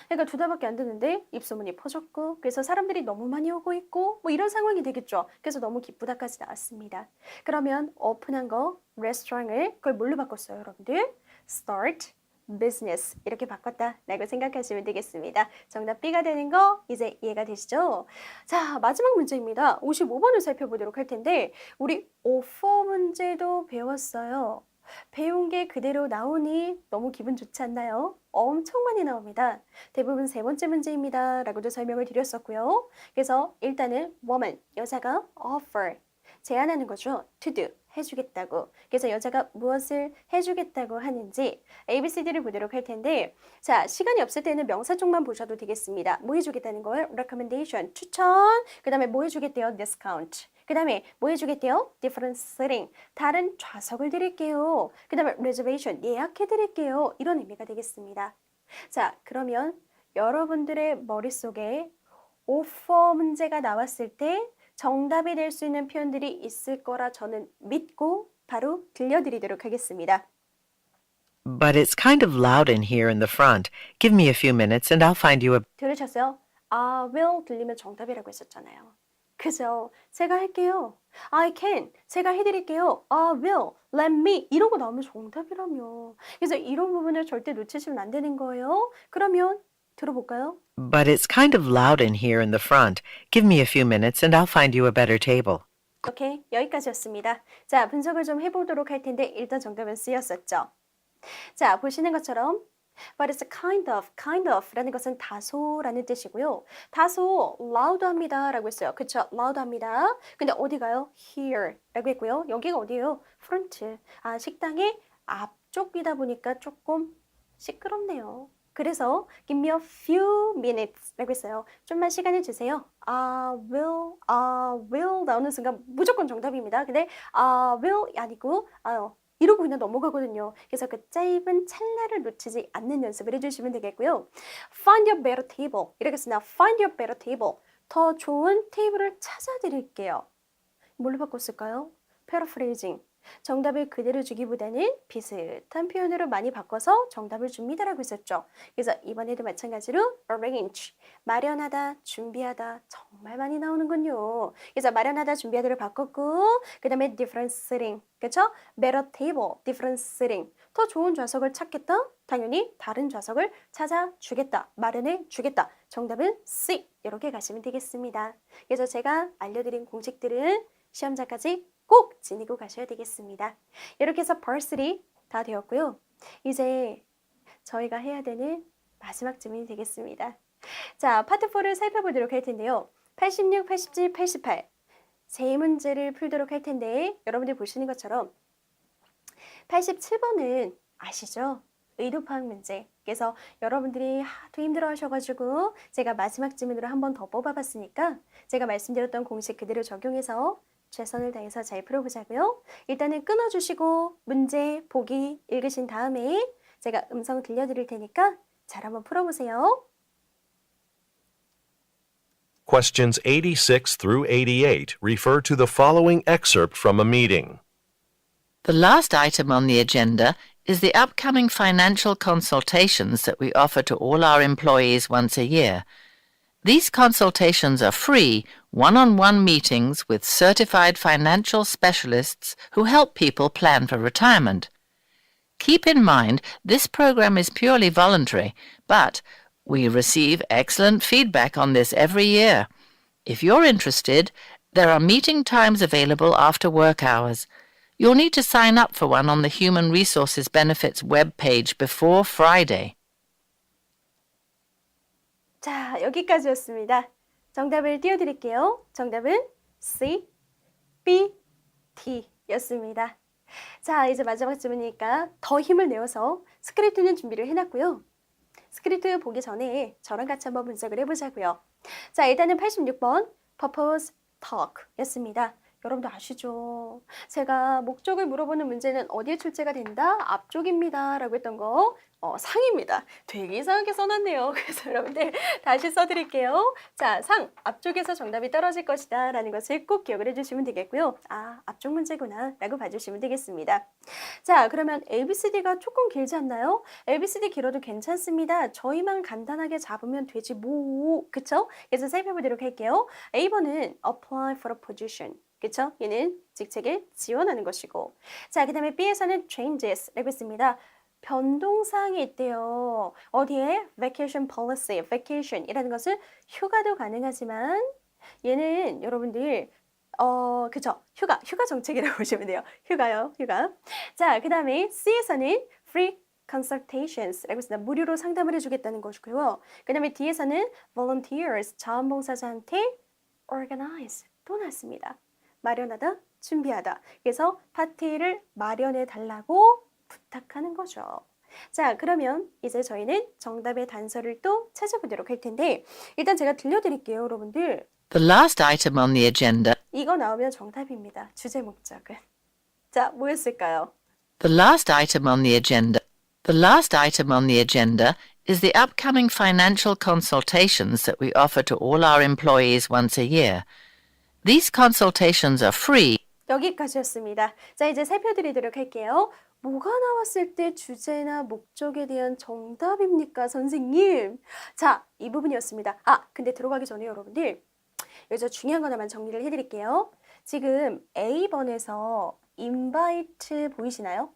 그러니까 2달밖에 안 됐는데 입소문이 퍼졌고 그래서 사람들이 너무 많이 오고 있고 뭐 이런 상황이 되겠죠. 그래서 너무 기쁘다까지 나왔습니다. 그러면 오픈한 거 레스토랑을 그걸 뭘로 바꿨어요 여러분들? Start business 이렇게 바꿨다라고 생각하시면 되겠습니다. 정답 B가 되는 거 이제 이해가 되시죠? 자, 마지막 문제입니다. 55번을 살펴보도록 할 텐데 우리 offer 문제도 배웠어요. 배운 게 그대로 나오니 너무 기분 좋지 않나요? 엄청 많이 나옵니다. 대부분 3번째 문제입니다. 라고도 설명을 드렸었고요. 그래서 일단은 woman, 여자가 offer, 제안하는 거죠. to do, 해주겠다고. 그래서 여자가 무엇을 해주겠다고 하는지 ABCD를 보도록 할 텐데 자, 시간이 없을 때는 명사 쪽만 보셔도 되겠습니다. 뭐 해주겠다는 걸 recommendation, 추천, 그 다음에 뭐 해주겠대요? discount. 그 다음에 뭐 해주겠대요? different seating, 다른 좌석을 드릴게요. 그 다음에 reservation, 예약해 드릴게요. 이런 의미가 되겠습니다. 자, 그러면 여러분들의 머릿속에 offer 문제가 나왔을 때 정답이 될 수 있는 표현들이 있을 거라 저는 믿고 바로 들려드리도록 하겠습니다. but it's kind of loud in here in the front. Give me a few minutes and I'll find you a... 들으셨어요? I will 들리면 정답이라고 했었잖아요. 그죠? 제가 할게요. I can. 제가 해드릴게요. I will. Let me. 이런 거 나오면 정답이라며. 그래서 이런 부분을 절대 놓치시면 안 되는 거예요. 그러면 들어볼까요? But it's kind of loud in here in the front. Give me a few minutes and I'll find you a better table. 오케이, 여기까지였습니다. 자, 분석을 좀 해보도록 할 텐데 일단 정답은 C였었죠. 자, 보시는 것처럼 But it's kind of 라는 것은 다소라는 뜻이고요. 다소 loud합니다 라고 했어요. 그쵸? loud합니다. 근데 어디가요? here 라고 했고요. 여기가 어디예요? front. 아, 식당의 앞쪽이다 보니까 조금 시끄럽네요. 그래서 give me a few minutes 라고 했어요. 좀만 시간을 주세요. I will 나오는 순간 무조건 정답입니다. 근데 I will 아니고 이러고 그냥 넘어가거든요. 그래서 그 짧은 찰나를 놓치지 않는 연습을 해주시면 되겠고요. Find your better table. 이렇게 쓰나 Find your better table. 더 좋은 테이블을 찾아드릴게요. 뭘로 바꿨을까요? Paraphrasing. 정답을 그대로 주기보다는 비슷한 표현으로 많이 바꿔서 정답을 줍니다라고 했었죠. 그래서 이번에도 마찬가지로 arrange, 마련하다, 준비하다 정말 많이 나오는군요. 그래서 마련하다, 준비하다를 바꿨고 그 다음에 different sitting, 그렇죠? better table, different sitting. 더 좋은 좌석을 찾겠다? 당연히 다른 좌석을 찾아주겠다, 마련해 주겠다. 정답은 C, 이렇게 가시면 되겠습니다. 그래서 제가 알려드린 공식들은 시험자까지 꼭 지니고 가셔야 되겠습니다. 이렇게 해서 Part 3 다 되었고요. 이제 저희가 해야 되는 마지막 질문이 되겠습니다. 자, 파트 4를 살펴보도록 할 텐데요. 86, 87, 88 세 문제를 풀도록 할 텐데 여러분들 보시는 것처럼 87번은 아시죠? 의도 파악 문제. 그래서 여러분들이 하도 힘들어 하셔가지고 제가 마지막 질문으로 한 번 더 뽑아봤으니까 제가 말씀드렸던 공식 그대로 적용해서 최선을 다해서 잘 풀어보자고요. 일단은 끊어주시고 문제 보기 읽으신 다음에 제가 음성 들려드릴 테니까 잘 한번 풀어보세요. Questions 86 through 88 refer to the following excerpt from a meeting. The last item on the agenda is the upcoming financial consultations that we offer to all our employees once a year. These consultations are free, one-on-one meetings with certified financial specialists who help people plan for retirement. Keep in mind, this program is purely voluntary, but we receive excellent feedback on this every year. If you're interested, there are meeting times available after work hours. You'll need to sign up for one on the Human Resources Benefits webpage before Friday. 자, 여기까지였습니다. 정답을 띄워드릴게요. 정답은 C, B, D 였습니다. 자, 이제 마지막 질문이니까 더 힘을 내어서 스크립트는 준비를 해놨고요. 스크립트 보기 전에 저랑 같이 한번 분석을 해보자고요. 자, 일단은 86번 Purpose Talk 였습니다. 여러분들 아시죠? 제가 목적을 물어보는 문제는 어디에 출제가 된다? 앞쪽입니다. 라고 했던 거 상입니다. 되게 이상하게 써놨네요. 그래서 여러분들 다시 써드릴게요. 자, 상, 앞쪽에서 정답이 떨어질 것이다 라는 것을 꼭 기억을 해주시면 되겠고요. 아, 앞쪽 문제구나 라고 봐주시면 되겠습니다. 자, 그러면 ABCD가 조금 길지 않나요? ABCD 길어도 괜찮습니다. 저희만 간단하게 잡으면 되지 뭐, 그쵸? 그래서 살펴보도록 할게요. A번은 apply for a position. 그쵸? 얘는 직책에 지원하는 것이고. 자, 그 다음에 B에서는 changes라고 했습니다. 변동사항이 있대요. 어디에? Vacation policy, vacation이라는 것은 휴가도 가능하지만 얘는 여러분들 그쵸? 휴가 정책이라고 보시면 돼요. 휴가요, 휴가. 자, 그 다음에 C에서는 free consultations라고 했습니다. 무료로 상담을 해주겠다는 것이고요. 그 다음에 D에서는 volunteers, 자원봉사자한테 organize 또 나왔습니다. 마련하다, 준비하다. 그래서 파티를 마련해 달라고 부탁하는 거죠. 자, 그러면 이제 저희는 정답의 단서를 또 찾아보도록 할 텐데 일단 제가 들려드릴게요, 여러분들. The last item on the agenda. 이거 나오면 정답입니다. 주제 목적은. 자, 뭐였을까요? The last item on the agenda. The last item on the agenda is the upcoming financial consultations that we offer to all our employees once a year. These consultations are free. 여기까지였습니다. 자, 이제 살펴드리도록 할게요. 뭐가 나왔을 때 주제나 목적에 대한 정답입니까, 선생님? 자, 이 부분이었습니다. 근데 들어가기 전에 여러분들, 여기서 중요한 거 하나만 정리를 해드릴게요. 지금 A번에서 invite 보이시나요?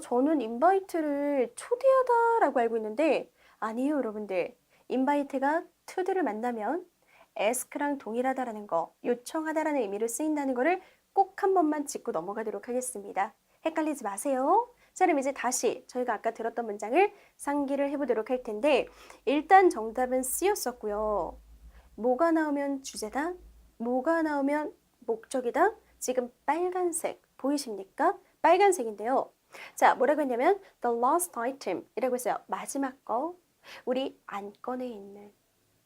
저는 invite를 초대하다라고 알고 있는데 아니에요, 여러분들. invite가 to를 만나면 ask랑 동일하다라는 거, 요청하다라는 의미로 쓰인다는 거를 꼭 한 번만 짚고 넘어가도록 하겠습니다. 헷갈리지 마세요. 자, 그럼 이제 다시 저희가 아까 들었던 문장을 상기를 해보도록 할 텐데 일단 정답은 C였었고요. 뭐가 나오면 주제다? 뭐가 나오면 목적이다? 지금 빨간색 보이십니까? 빨간색인데요. 자, 뭐라고 했냐면 the last item 이라고 했어요. 마지막 거. 우리 안건에 있는.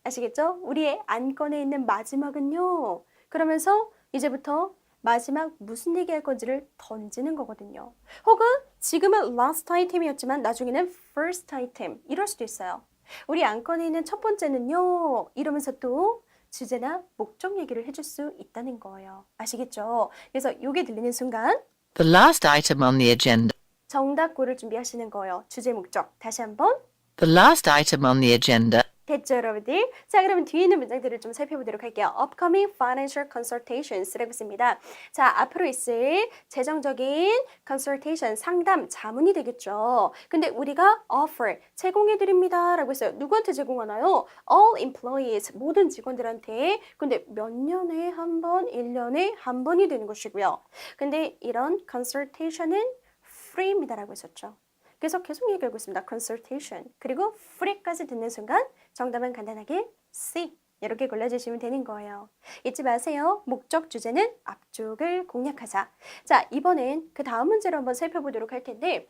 아시겠죠? 우리의 안건에 있는 마지막은요. 그러면서 이제부터 마지막 무슨 얘기할 건지를 던지는 거거든요. 혹은 지금은 last item이었지만 나중에는 first item 이럴 수도 있어요. 우리 안건에 있는 첫 번째는요. 이러면서 또 주제나 목적 얘기를 해줄 수 있다는 거예요. 아시겠죠? 그래서 이게 들리는 순간 The last item on the agenda. 정답고를 준비하시는 거예요. 주제 목적. 다시 한번. The last item on the agenda. 됐죠, 여러분들? 자, 그러면 뒤에 있는 문장들을 좀 살펴보도록 할게요. Upcoming financial consultations라고 있습니다. 자, 앞으로 있을 재정적인 consultation, 상담, 자문이 되겠죠. 근데 우리가 offer, 제공해드립니다 라고 했어요. 누구한테 제공하나요? All employees, 모든 직원들한테. 근데 몇 년에 한 번, 1년에 한 번이 되는 것이고요. 근데 이런 consultation은 free입니다 라고 했었죠. 그래서 계속 얘기하고 있습니다. consultation. 그리고 free까지 듣는 순간 정답은 간단하게 C. 이렇게 골라주시면 되는 거예요. 잊지 마세요. 목적 주제는 앞쪽을 공략하자. 자, 이번엔 그 다음 문제로 한번 살펴보도록 할 텐데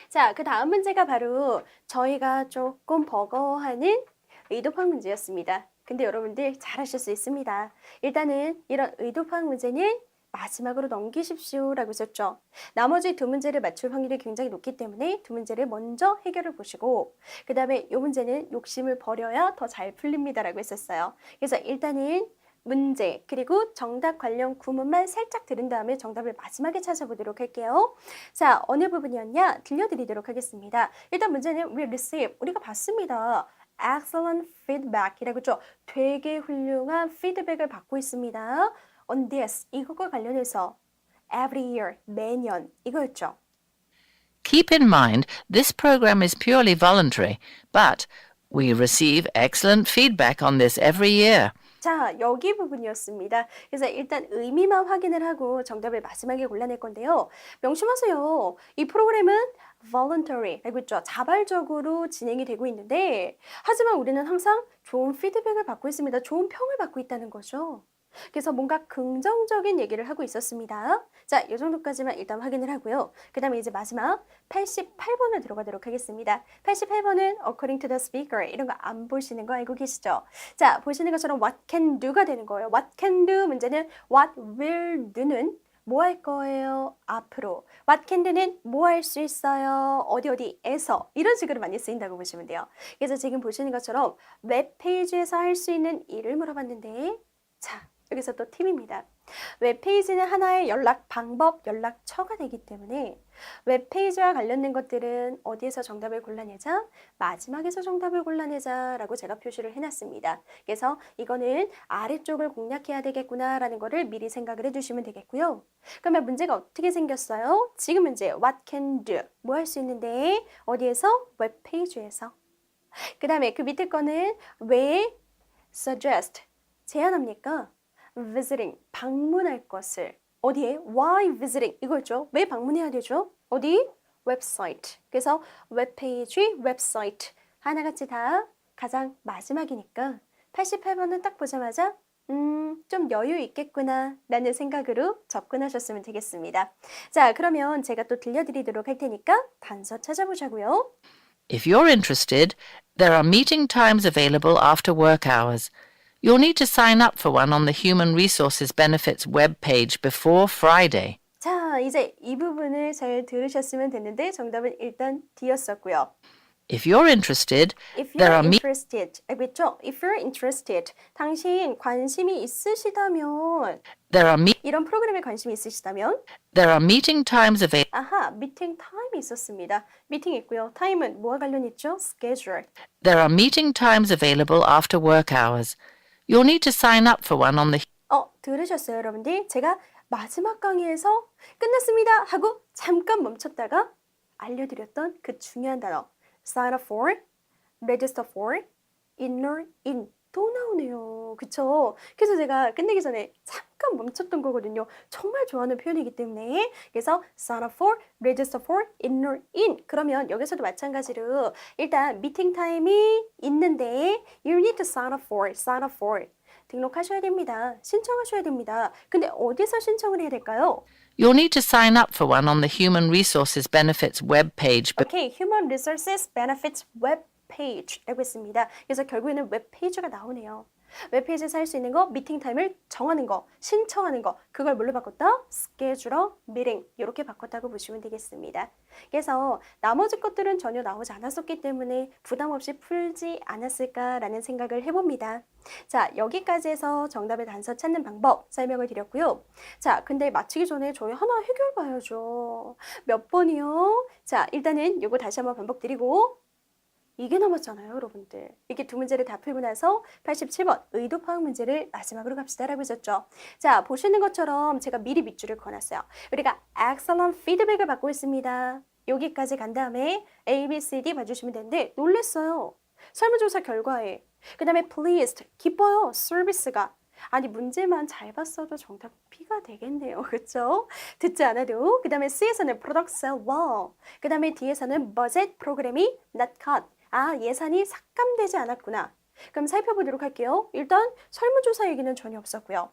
자, 그 다음 문제가 바로 저희가 조금 버거워하는 의도파악 문제였습니다. 근데 여러분들 잘하실 수 있습니다. 일단은 이런 의도파악 문제는 마지막으로 넘기십시오 라고 썼죠. 나머지 두 문제를 맞출 확률이 굉장히 높기 때문에 두 문제를 먼저 해결을 보시고 그 다음에 이 문제는 욕심을 버려야 더 잘 풀립니다 라고 했었어요. 그래서 일단은 문제 그리고 정답 관련 구문만 살짝 들은 다음에 정답을 마지막에 찾아보도록 할게요. 자, 어느 부분이었냐? 들려드리도록 하겠습니다. 일단 문제는 we receive, 우리가 받습니다. excellent feedback 이라고 했죠. 되게 훌륭한 피드백을 받고 있습니다. on this, 이것과 관련해서 every year, 매년 이거였죠. Keep in mind, this program is purely voluntary, but we receive excellent feedback on this every year. 자, 여기 부분이었습니다. 그래서 일단 의미만 확인을 하고 정답을 마지막에 골라낼 건데요. 명심하세요. 이 프로그램은 voluntary, 알고 있죠? 자발적으로 진행이 되고 있는데 하지만 우리는 항상 좋은 피드백을 받고 있습니다. 좋은 평을 받고 있다는 거죠. 그래서 뭔가 긍정적인 얘기를 하고 있었습니다. 자, 이 정도까지만 일단 확인을 하고요. 그 다음에 이제 마지막 88번을 들어가도록 하겠습니다. 88번은 according to the speaker 이런 거 안 보시는 거 알고 계시죠? 자, 보시는 것처럼 what can do가 되는 거예요. what can do 문제는 what will do는 뭐 할 거예요? 앞으로. what can do는 뭐 할 수 있어요? 어디에서 이런 식으로 많이 쓰인다고 보시면 돼요. 그래서 지금 보시는 것처럼 웹페이지에서 할 수 있는 일을 물어봤는데 자, 여기서 또 팁입니다. 웹페이지는 하나의 연락 방법, 연락처가 되기 때문에 웹페이지와 관련된 것들은 어디에서 정답을 골라내자? 마지막에서 정답을 골라내자 라고 제가 표시를 해놨습니다. 그래서 이거는 아래쪽을 공략해야 되겠구나 라는 거를 미리 생각을 해주시면 되겠고요. 그러면 문제가 어떻게 생겼어요? 지금 문제 what can do? 뭐 할 수 있는데 어디에서? 웹페이지에서. 그 다음에 그 밑에 거는 왜 suggest? 제안합니까? visiting, 방문할 것을. 어디에? Why visiting? 이거죠. 왜 방문해야 되죠? 어디? 웹사이트. 그래서 웹페이지, 웹사이트. 하나같이 다 가장 마지막이니까 88번은 딱 보자마자 좀 여유 있겠구나 라는 생각으로 접근하셨으면 되겠습니다. 자, 그러면 제가 또 들려드리도록 할 테니까 단서 찾아보자고요. If you're interested, there are meeting times available after work hours. You'll need to sign up for one on the Human Resources Benefits webpage before Friday. 자, 이제 이 부분을 잘 들으셨으면 됐는데 정답은 일단 D였었고요. If you're interested, If there you're are interested, 알겠죠? If you're interested, 당신 관심이 있으시다면, there are 이런 프로그램에 관심이 있으시다면, there are meeting times available. 아하, 미팅 타임이 있었습니다. 미팅 있고요. 타임은 뭐와 관련 있죠? Schedule. There are meeting times available after work hours. You'll need to sign up for one on the 들으셨어요, 여러분들? 제가 마지막 강의에서 끝났습니다 하고 잠깐 멈췄다가 알려드렸던 그 중요한 단어 sign up for, register for, enroll in 또 나오네요. 그쵸? 그래서 제가 끝내기 전에 잠깐 멈췄던 거거든요. 정말 좋아하는 표현이기 때문에 그래서 sign up for, register for, enroll in 그러면 여기서도 마찬가지로 일단 미팅 타임이 있는데 you need to sign up for 등록하셔야 됩니다. 신청하셔야 됩니다. 근데 어디서 신청을 해야 될까요? You'll need to sign up for one on the Human Resources Benefits webpage. 오케이, Human Resources Benefits Web Page라고 했습니다. 그래서 결국에는 웹 페이지가 나오네요. 웹페이지에서 할 수 있는 거, 미팅 타임을 정하는 거, 신청하는 거, 그걸 뭘로 바꿨다? 스케줄러, 미팅 이렇게 바꿨다고 보시면 되겠습니다. 그래서 나머지 것들은 전혀 나오지 않았었기 때문에 부담 없이 풀지 않았을까라는 생각을 해봅니다. 자, 여기까지 해서 정답의 단서 찾는 방법 설명을 드렸고요. 자, 근데 마치기 전에 저희 하나 해결 봐야죠. 몇 번이요? 자, 일단은 요거 다시 한번 반복드리고 이게 남았잖아요, 여러분들. 이렇게 두 문제를 다 풀고 나서 87번 의도 파악 문제를 마지막으로 갑시다라고 했었죠. 자, 보시는 것처럼 제가 미리 밑줄을 그어놨어요. 우리가 excellent feedback을 받고 있습니다. 여기까지 간 다음에 A, B, C, D 봐주시면 되는데 놀랬어요. 설문조사 결과에 그 다음에 pleased, 기뻐요, 서비스가. 아니 문제만 잘 봤어도 정답 B가 되겠네요. 그렇죠? 듣지 않아도 그 다음에 C에서는 product sell well, 그 다음에 D에서는 budget 프로그램이 not cut. 아, 예산이 삭감되지 않았구나. 그럼 살펴보도록 할게요. 일단 설문조사 얘기는 전혀 없었고요.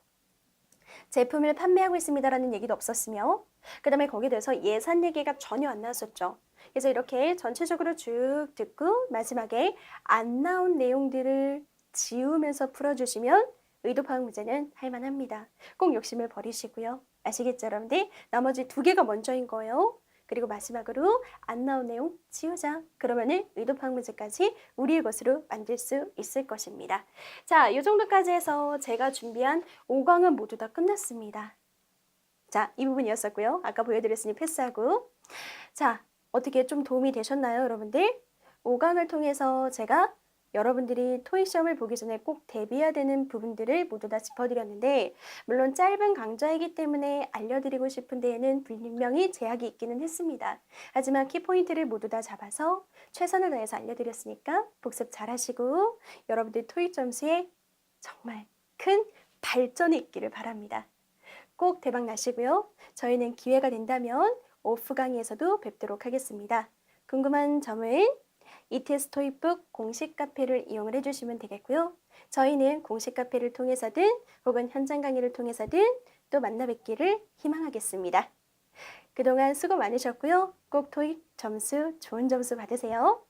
제품을 판매하고 있습니다라는 얘기도 없었으며 그 다음에 거기에 대해서 예산 얘기가 전혀 안 나왔었죠. 그래서 이렇게 전체적으로 쭉 듣고 마지막에 안 나온 내용들을 지우면서 풀어주시면 의도 파악 문제는 할만합니다. 꼭 욕심을 버리시고요. 아시겠죠, 여러분들? 나머지 두 개가 먼저인 거예요. 그리고 마지막으로 안 나온 내용 지우자. 그러면은 의도 파악 문제까지 우리의 것으로 만들 수 있을 것입니다. 자, 이 정도까지 해서 제가 준비한 5강은 모두 다 끝났습니다. 자, 이 부분이었었고요. 아까 보여드렸으니 패스하고. 자, 어떻게 좀 도움이 되셨나요, 여러분들? 5강을 통해서 제가 여러분들이 토익 시험을 보기 전에 꼭 대비해야 되는 부분들을 모두 다 짚어드렸는데 물론 짧은 강좌이기 때문에 알려드리고 싶은 데에는 분명히 제약이 있기는 했습니다. 하지만 키포인트를 모두 다 잡아서 최선을 다해서 알려드렸으니까 복습 잘하시고 여러분들 토익 점수에 정말 큰 발전이 있기를 바랍니다. 꼭 대박 나시고요. 저희는 기회가 된다면 오프 강의에서도 뵙도록 하겠습니다. 궁금한 점은 ETS 토익북 공식 카페를 이용을 해주시면 되겠고요. 저희는 공식 카페를 통해서든 혹은 현장 강의를 통해서든 또 만나 뵙기를 희망하겠습니다. 그동안 수고 많으셨고요. 꼭 토익 점수 좋은 점수 받으세요.